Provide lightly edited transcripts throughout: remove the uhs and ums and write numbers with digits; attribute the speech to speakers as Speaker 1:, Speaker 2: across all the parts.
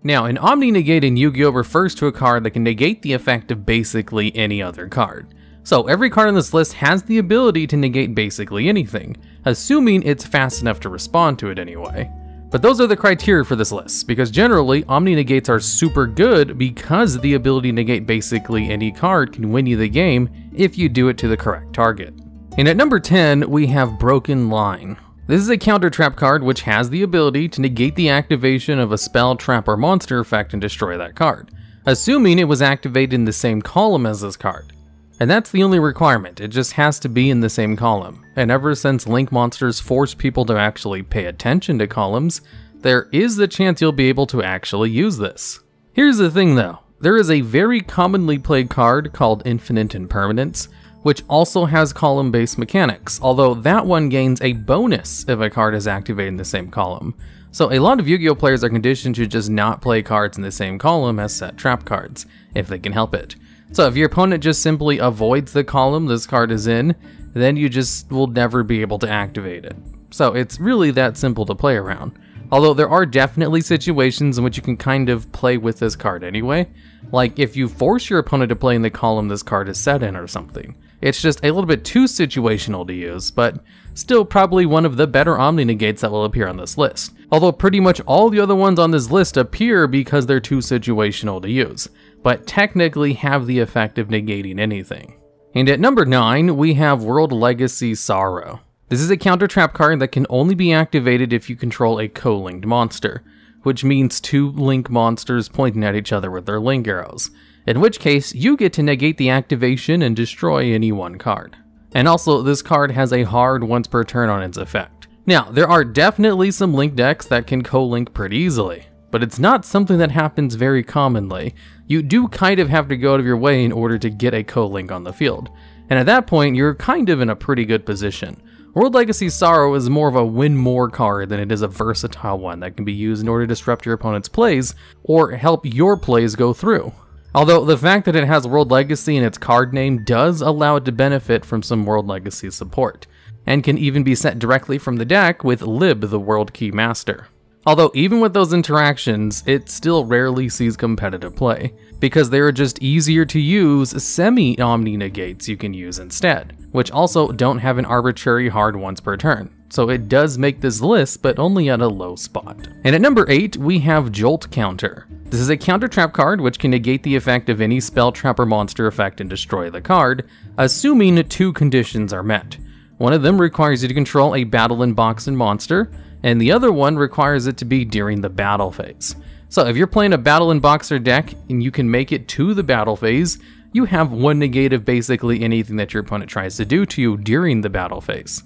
Speaker 1: Now, an Omni Negate in Yu-Gi-Oh! Refers to a card that can negate the effect of basically any other card. So every card on this list has the ability to negate basically anything, assuming it's fast enough to respond to it anyway. But those are the criteria for this list, because generally, Omni Negates are super good because the ability to negate basically any card can win you the game if you do it to the correct target. And at number 10, we have Broken Line. This is a counter trap card which has the ability to negate the activation of a spell, trap, or monster effect and destroy that card, assuming it was activated in the same column as this card. And that's the only requirement, it just has to be in the same column. And ever since Link monsters force people to actually pay attention to columns, there is the chance you'll be able to actually use this. Here's the thing though, there is a very commonly played card called Infinite Impermanence, which also has column-based mechanics, although that one gains a bonus if a card is activated in the same column. So a lot of Yu-Gi-Oh! Players are conditioned to just not play cards in the same column as set trap cards, if they can help it. So if your opponent just simply avoids the column this card is in, then you just will never be able to activate it. So it's really that simple to play around. Although there are definitely situations in which you can kind of play with this card anyway, like if you force your opponent to play in the column this card is set in or something. It's just a little bit too situational to use, but still probably one of the better Omni Negates that will appear on this list. Although pretty much all the other ones on this list appear because they're too situational to use, but technically have the effect of negating anything. And at number 9, we have World Legacy Sorrow. This is a counter trap card that can only be activated if you control a co-linked monster, which means two link monsters pointing at each other with their link arrows, in which case you get to negate the activation and destroy any one card. And also, this card has a hard once per turn on its effect. Now, there are definitely some link decks that can co-link pretty easily, but it's not something that happens very commonly. You do kind of have to go out of your way in order to get a co-link on the field, and at that point you're kind of in a pretty good position. World Legacy Sorrow is more of a win more card than it is a versatile one that can be used in order to disrupt your opponent's plays or help your plays go through. Although the fact that it has World Legacy in its card name does allow it to benefit from some World Legacy support, and can even be set directly from the deck with Lib, the World Key Master. Although even with those interactions, it still rarely sees competitive play, because they are just easier to use semi-Omni Negates you can use instead, which also don't have an arbitrary hard once per turn. So it does make this list, but only at a low spot. And at number 8, we have Jolt Counter. This is a counter trap card which can negate the effect of any spell, trap, or monster effect and destroy the card, assuming two conditions are met. One of them requires you to control a battle in box and monster, and the other one requires it to be during the battle phase. So if you're playing a battle in boxer deck and you can make it to the battle phase, you have one negate of basically anything that your opponent tries to do to you during the battle phase.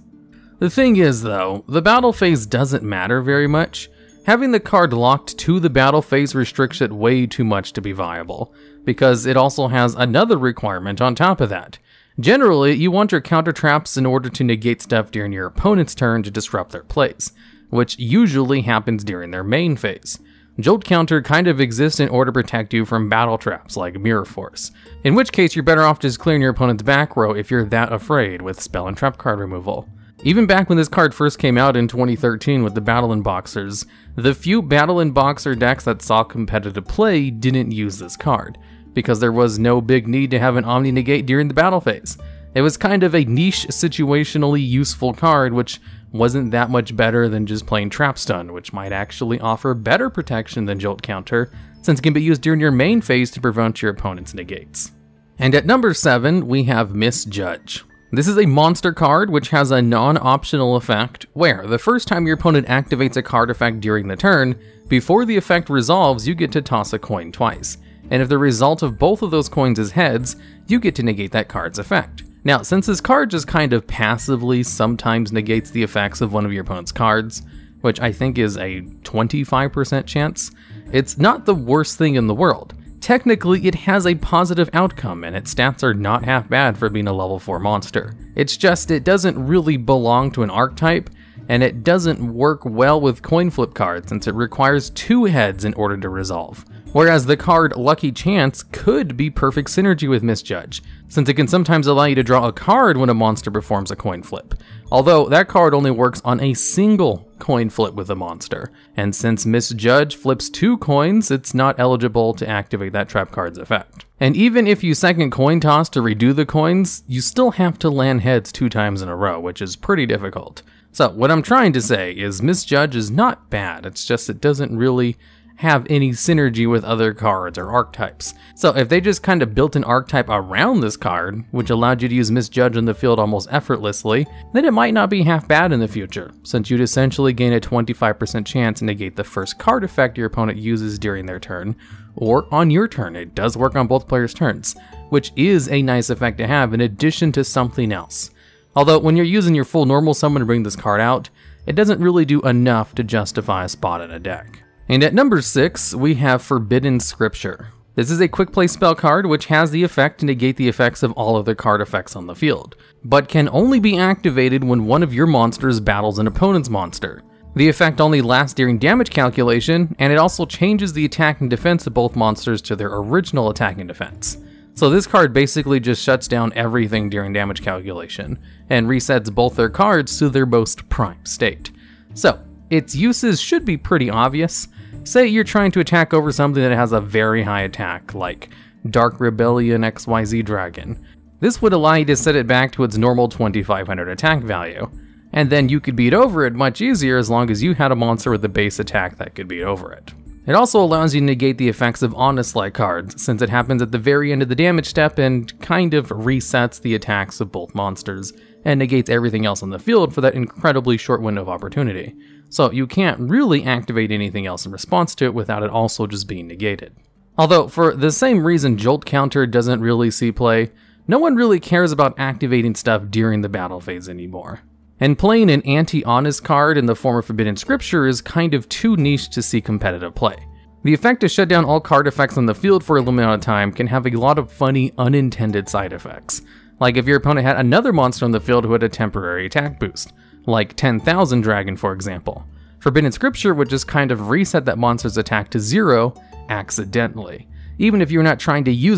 Speaker 1: The thing is though, the battle phase doesn't matter very much. Having the card locked to the battle phase restricts it way too much to be viable, because it also has another requirement on top of that. Generally, you want your counter traps in order to negate stuff during your opponent's turn to disrupt their plays, which usually happens during their main phase. Jolt Counter kind of exists in order to protect you from battle traps like Mirror Force, in which case you're better off just clearing your opponent's back row if you're that afraid with spell and trap card removal. Even back when this card first came out in 2013 with the Battle in Boxers, the few Battle in Boxer decks that saw competitive play didn't use this card, because there was no big need to have an Omni Negate during the battle phase. It was kind of a niche, situationally useful card, which wasn't that much better than just plain Trap Stun, which might actually offer better protection than Jolt Counter, since it can be used during your main phase to prevent your opponent's negates. And at number 7, we have Misjudge. This is a monster card which has a non-optional effect, where the first time your opponent activates a card effect during the turn, before the effect resolves you get to toss a coin twice, and if the result of both of those coins is heads, you get to negate that card's effect. Now, since this card just kind of passively sometimes negates the effects of one of your opponent's cards, which I think is a 25% chance, it's not the worst thing in the world. Technically, it has a positive outcome, and its stats are not half bad for being a level 4 monster. It's just, it doesn't really belong to an archetype, and it doesn't work well with coin flip cards since it requires 2 heads in order to resolve. Whereas the card Lucky Chance could be perfect synergy with Misjudge, since it can sometimes allow you to draw a card when a monster performs a coin flip. Although that card only works on a single coin flip with a monster, and since Misjudge flips 2 coins, it's not eligible to activate that trap card's effect. And even if you second coin toss to redo the coins, you still have to land heads 2 times in a row, which is pretty difficult. So what I'm trying to say is Misjudge is not bad, it's just it doesn't really have any synergy with other cards or archetypes. So if they just kind of built an archetype around this card, which allowed you to use Misjudge in the field almost effortlessly, then it might not be half bad in the future, since you'd essentially gain a 25% chance to negate the first card effect your opponent uses during their turn, or on your turn. It does work on both players' turns, which is a nice effect to have in addition to something else. Although when you're using your full normal summon to bring this card out, it doesn't really do enough to justify a spot in a deck. And at number 6, we have Forbidden Scripture. This is a quick play spell card which has the effect to negate the effects of all other card effects on the field, but can only be activated when one of your monsters battles an opponent's monster. The effect only lasts during damage calculation, and it also changes the attack and defense of both monsters to their original attack and defense. So this card basically just shuts down everything during damage calculation, and resets both their cards to their most prime state. So, its uses should be pretty obvious. Say you're trying to attack over something that has a very high attack, like Dark Rebellion XYZ Dragon. This would allow you to set it back to its normal 2500 attack value, and then you could beat over it much easier as long as you had a monster with a base attack that could beat over it. It also allows you to negate the effects of Honest-like cards, since it happens at the very end of the damage step and kind of resets the attacks of both monsters, and negates everything else on the field for that incredibly short window of opportunity. So you can't really activate anything else in response to it without it also just being negated. Although, for the same reason Jolt Counter doesn't really see play, no one really cares about activating stuff during the battle phase anymore. And playing an anti-honest card in the form of Forbidden Scripture is kind of too niche to see competitive play. The effect to shut down all card effects on the field for a limited amount of time can have a lot of funny, unintended side effects. Like if your opponent had another monster on the field who had a temporary attack boost, like 10,000 Dragon for example. Forbidden Scripture would just kind of reset that monster's attack to 0 accidentally, even if you're not trying to use